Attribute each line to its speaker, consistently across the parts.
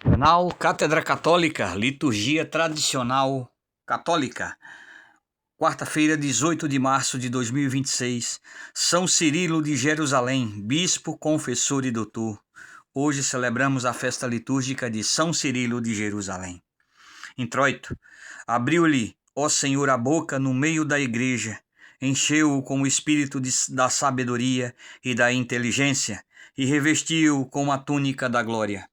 Speaker 1: Canal Cátedra Católica, Liturgia Tradicional Católica, quarta-feira, 18 de março de 2026, São Cirilo de Jerusalém, Bispo, Confessor e Doutor. Hoje celebramos a festa litúrgica de São Cirilo de Jerusalém. Introito: abriu-lhe, ó Senhor, a boca no meio da igreja, encheu-o com o espírito da sabedoria e da inteligência, e revestiu-o com a túnica da glória.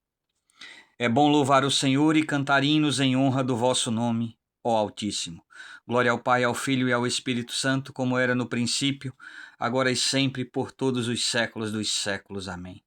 Speaker 1: É bom louvar o Senhor e cantar hinos em honra do vosso nome, ó Altíssimo. Glória ao Pai, ao Filho e ao Espírito Santo, como era no princípio, agora e sempre, por todos os séculos dos séculos. Amém.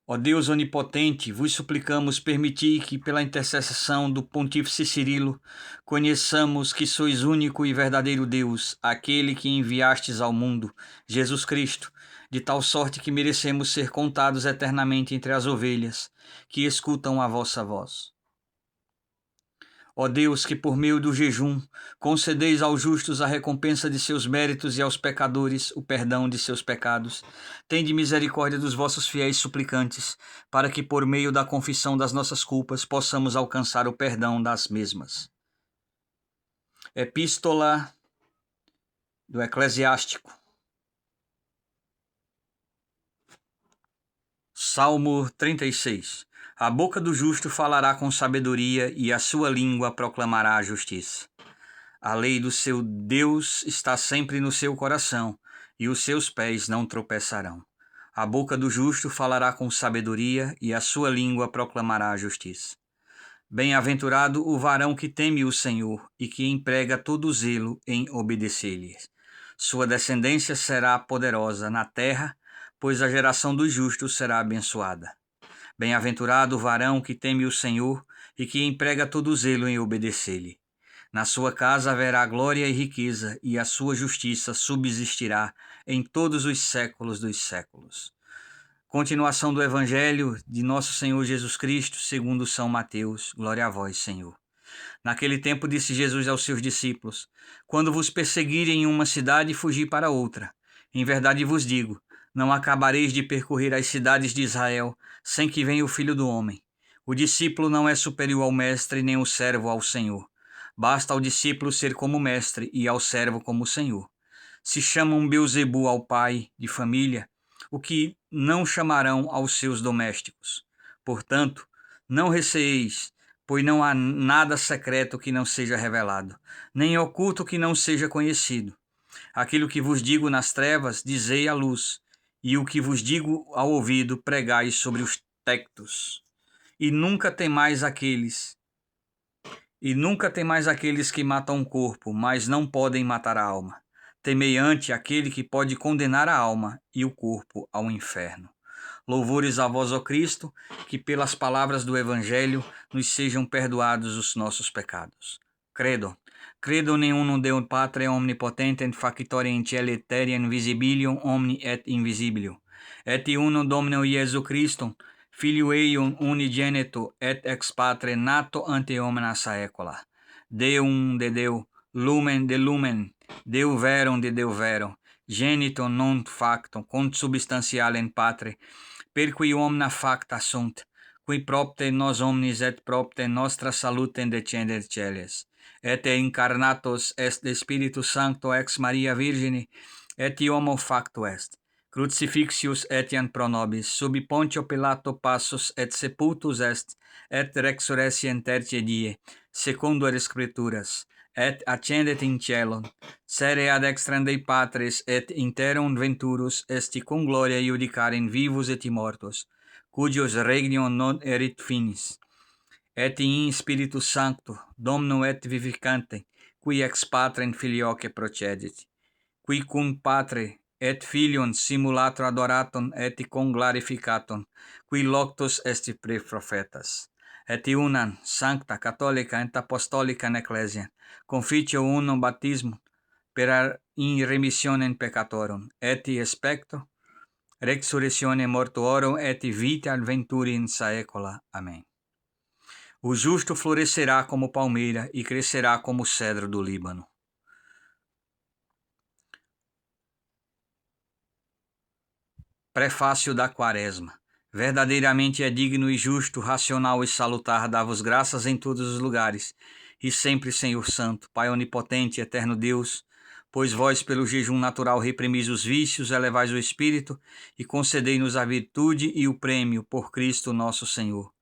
Speaker 1: Ó Deus onipotente, vos suplicamos, permiti que, pela intercessão do Pontífice Cirilo, conheçamos que sois único e verdadeiro Deus, aquele que enviastes ao mundo, Jesus Cristo, de tal sorte que merecemos ser contados eternamente entre as ovelhas, que escutam a vossa voz. Ó Deus, que por meio do jejum concedeis aos justos a recompensa de seus méritos e aos pecadores o perdão de seus pecados, tende misericórdia dos vossos fiéis suplicantes, para que por meio da confissão das nossas culpas possamos alcançar o perdão das mesmas. Epístola do Eclesiástico. Salmo 36. A boca do justo falará com sabedoria e a sua língua proclamará a justiça. A lei do seu Deus está sempre no seu coração, e os seus pés não tropeçarão. A boca do justo falará com sabedoria, e a sua língua proclamará a justiça. Bem-aventurado o varão que teme o Senhor, e que emprega todo o zelo em obedecer-lhe. Sua descendência será poderosa na terra, pois a geração dos justos será abençoada. Bem-aventurado o varão que teme o Senhor, e que emprega todo o zelo em obedecer-lhe. Na sua casa haverá glória e riqueza, e a sua justiça subsistirá em todos os séculos dos séculos. Continuação do Evangelho de Nosso Senhor Jesus Cristo, segundo São Mateus. Glória a vós, Senhor. Naquele tempo disse Jesus aos seus discípulos: quando vos perseguirem em uma cidade, fugi para outra. Em verdade vos digo, não acabareis de percorrer as cidades de Israel, sem que venha o Filho do Homem. O discípulo não é superior ao mestre, nem o servo ao senhor. Basta ao discípulo ser como mestre e ao servo como senhor. Se chamam Beelzebu ao pai de família, o que não chamarão aos seus domésticos. Portanto, não receeis, pois não há nada secreto que não seja revelado, nem oculto que não seja conhecido. Aquilo que vos digo nas trevas, dizei à luz, e o que vos digo ao ouvido, pregai sobre os tectos. E nunca temais aqueles que matam o corpo, mas não podem matar a alma. Temei ante aquele que pode condenar a alma e o corpo ao inferno. Louvores a vós, ó Cristo, que pelas palavras do Evangelho nos sejam perdoados os nossos pecados. Credo in unum Deum Patrem omnipotentem facitorem cieli et terrae visibilium omni et invisibilio, et unum Dominum Iesu Christum, Filio eium unigenitum et ex Patre nato ante omnia saecula. Deum de Deo, lumen de lumen, Deo verum de Deo verum, genitum non factum, consubstantialem Patre, per qui omnia facta sunt, qui propter nos omnis et propter nostra salutem decender celes. Et incarnatus est Spiritus Sancto ex Maria Virgine, et homo facto est. Crucifixius etiam pro nobis, sub Pontio Pilato passus et sepultus est, et resurrectio tertiae die, secundo as Scripturas, et ascendet in cielum, sere ad extrem Dei Patris, et interum venturus esti cum gloria iudicarem vivos et mortos, cudius regnum non erit finis. Et in Spiritus Sancto, Dominum et vivificante, qui ex Patrem Filioque procedit, qui cum Patre et Filium simulator adoratum et conglorificatum, qui loctus est pre prophetas. Et unam sancta catholica et apostolica ecclesia, confitio unum baptismum per in remissionem peccatorum, et expecto resurrectione mortuorum et vita venturi in saecula. Amém. O justo florescerá como palmeira e crescerá como o cedro do Líbano. Prefácio da Quaresma. Verdadeiramente é digno e justo, racional e salutar dar-vos graças em todos os lugares, e sempre, Senhor Santo, Pai onipotente, eterno Deus, pois vós pelo jejum natural reprimis os vícios, elevais o espírito e concedei-nos a virtude e o prêmio por Cristo nosso Senhor,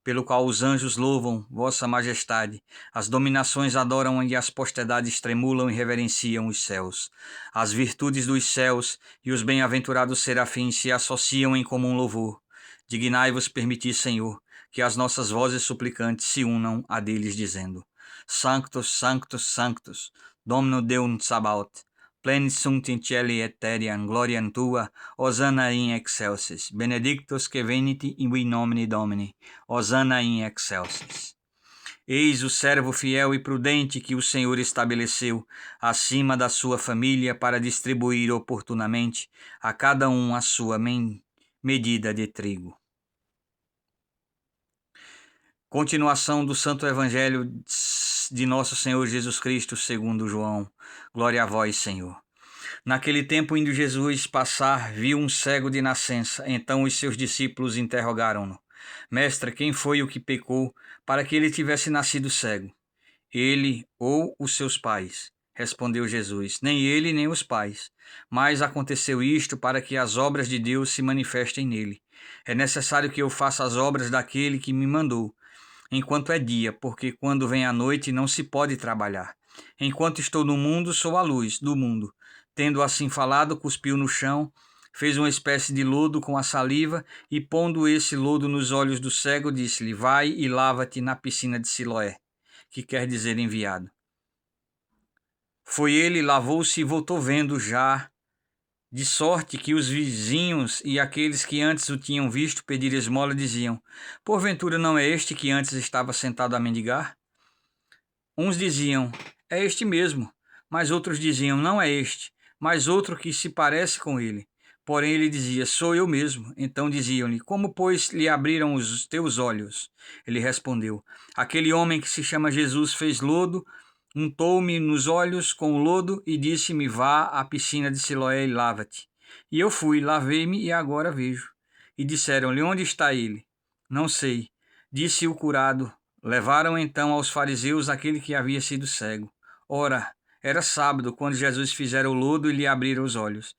Speaker 1: pelo qual os anjos louvam vossa majestade, as dominações adoram e as postedades tremulam e reverenciam os céus. As virtudes dos céus e os bem-aventurados serafins se associam em comum louvor. Dignai-vos permitir, Senhor, que as nossas vozes suplicantes se unam a deles, dizendo: Sanctus, Sanctus, Sanctus, Domino Deum Sabaoth, plenis sunt in cieli et terrae gloriam tua, Hosanna in excelsis, benedictus que venit in nomine Domini, Hosanna in excelsis. Eis o servo fiel e prudente que o Senhor estabeleceu acima da sua família para distribuir oportunamente a cada um a sua medida de trigo. Continuação do Santo Evangelho de Nosso Senhor Jesus Cristo segundo João. Glória a vós, Senhor. Naquele tempo, indo Jesus passar, viu um cego de nascença. Então os seus discípulos interrogaram-no: Mestre, quem foi o que pecou para que ele tivesse nascido cego? Ele ou os seus pais? Respondeu Jesus: Nem ele, nem os pais. Mas aconteceu isto para que as obras de Deus se manifestem nele. É necessário que eu faça as obras daquele que me mandou, enquanto é dia, porque quando vem a noite não se pode trabalhar. Enquanto estou no mundo, sou a luz do mundo. Tendo assim falado, cuspiu no chão, fez uma espécie de lodo com a saliva e, pondo esse lodo nos olhos do cego, disse-lhe: Vai e lava-te na piscina de Siloé, que quer dizer enviado. Foi ele, lavou-se e voltou vendo já, de sorte que os vizinhos e aqueles que antes o tinham visto pedir esmola diziam: Porventura não é este que antes estava sentado a mendigar? Uns diziam: É este mesmo. Mas outros diziam: Não é este, mas outro que se parece com ele. Porém ele dizia: Sou eu mesmo. Então diziam-lhe: Como, pois, lhe abriram os teus olhos? Ele respondeu: Aquele homem que se chama Jesus fez lodo, untou-me nos olhos com o lodo e disse-me: Vá à piscina de Siloé e lava-te. E eu fui, lavei-me e agora vejo. E disseram-lhe: Onde está ele? Não sei. Disse o curado. Levaram então aos fariseus aquele que havia sido cego. Ora, era sábado, quando Jesus fizera o lodo e lhe abriram os olhos.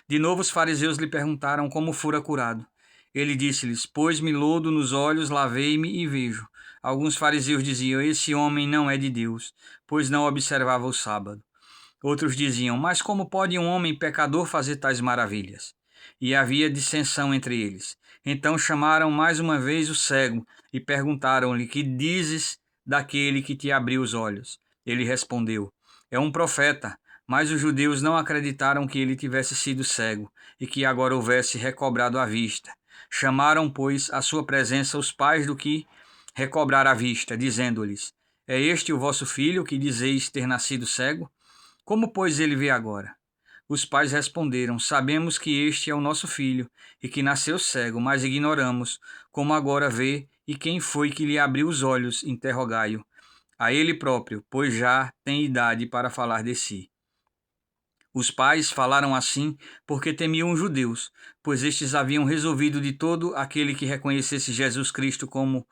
Speaker 1: De novo os fariseus lhe perguntaram como fora curado. Ele disse-lhes: Pôs-me lodo nos olhos, lavei-me e vejo. Alguns fariseus diziam: Esse homem não é de Deus, pois não observava o sábado. Outros diziam: Mas como pode um homem pecador fazer tais maravilhas? E havia dissensão entre eles. Então chamaram mais uma vez o cego e perguntaram-lhe: Que dizes daquele que te abriu os olhos? Ele respondeu: É um profeta. Mas os judeus não acreditaram que ele tivesse sido cego e que agora houvesse recobrado a vista. Chamaram, pois, à sua presença os pais do que recobrara a vista, dizendo-lhes: É este o vosso filho que dizeis ter nascido cego? Como, pois, ele vê agora? Os pais responderam: Sabemos que este é o nosso filho e que nasceu cego, mas ignoramos como agora vê e quem foi que lhe abriu os olhos. Interrogai-o a ele próprio, pois já tem idade para falar de si. Os pais falaram assim porque temiam os judeus, pois estes haviam resolvido de todo aquele que reconhecesse Jesus Cristo como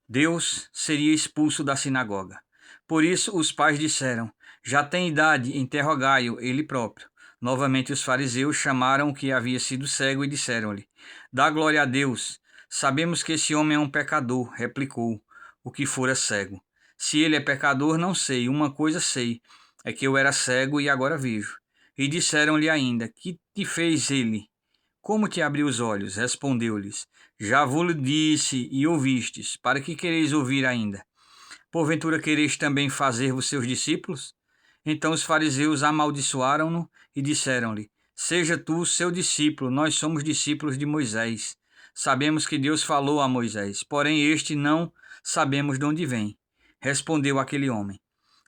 Speaker 1: Deus seria expulso da sinagoga. Por isso os pais disseram: Já tem idade, interrogai-o ele próprio. Novamente os fariseus chamaram o que havia sido cego e disseram-lhe: Dá glória a Deus. Sabemos que esse homem é um pecador, replicou o que fora cego. Se ele é pecador, não sei. Uma coisa sei, é que eu era cego e agora vejo. E disseram-lhe ainda: Que te fez ele? Como te abriu os olhos? Respondeu-lhes: Já vos disse e ouvistes, para que quereis ouvir ainda? Porventura quereis também fazer-vos seus discípulos? Então os fariseus amaldiçoaram-no e disseram-lhe: Seja tu seu discípulo, nós somos discípulos de Moisés. Sabemos que Deus falou a Moisés, porém este não sabemos de onde vem. Respondeu aquele homem: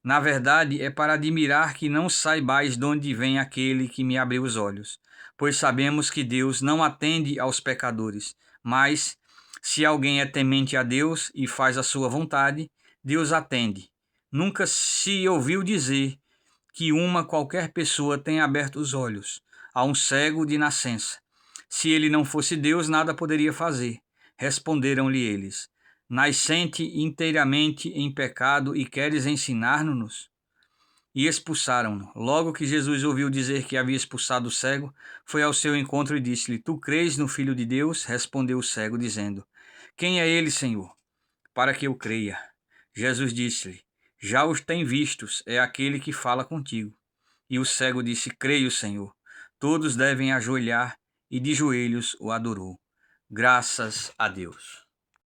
Speaker 1: Na verdade, é para admirar que não saibais de onde vem aquele que me abriu os olhos, pois sabemos que Deus não atende aos pecadores, mas, se alguém é temente a Deus e faz a sua vontade, Deus atende. Nunca se ouviu dizer que uma qualquer pessoa tenha aberto os olhos a um cego de nascença. Se ele não fosse Deus, nada poderia fazer. Responderam-lhe eles: Nascente inteiramente em pecado e queres ensinar-nos? E expulsaram-no. Logo que Jesus ouviu dizer que havia expulsado o cego, foi ao seu encontro e disse-lhe: Tu crês no Filho de Deus? Respondeu o cego, dizendo: Quem é ele, Senhor, para que eu creia? Jesus disse-lhe: Já os tem vistos, é aquele que fala contigo. E o cego disse: Creio, Senhor. Todos devem ajoelhar, e de joelhos o adorou. Graças a Deus.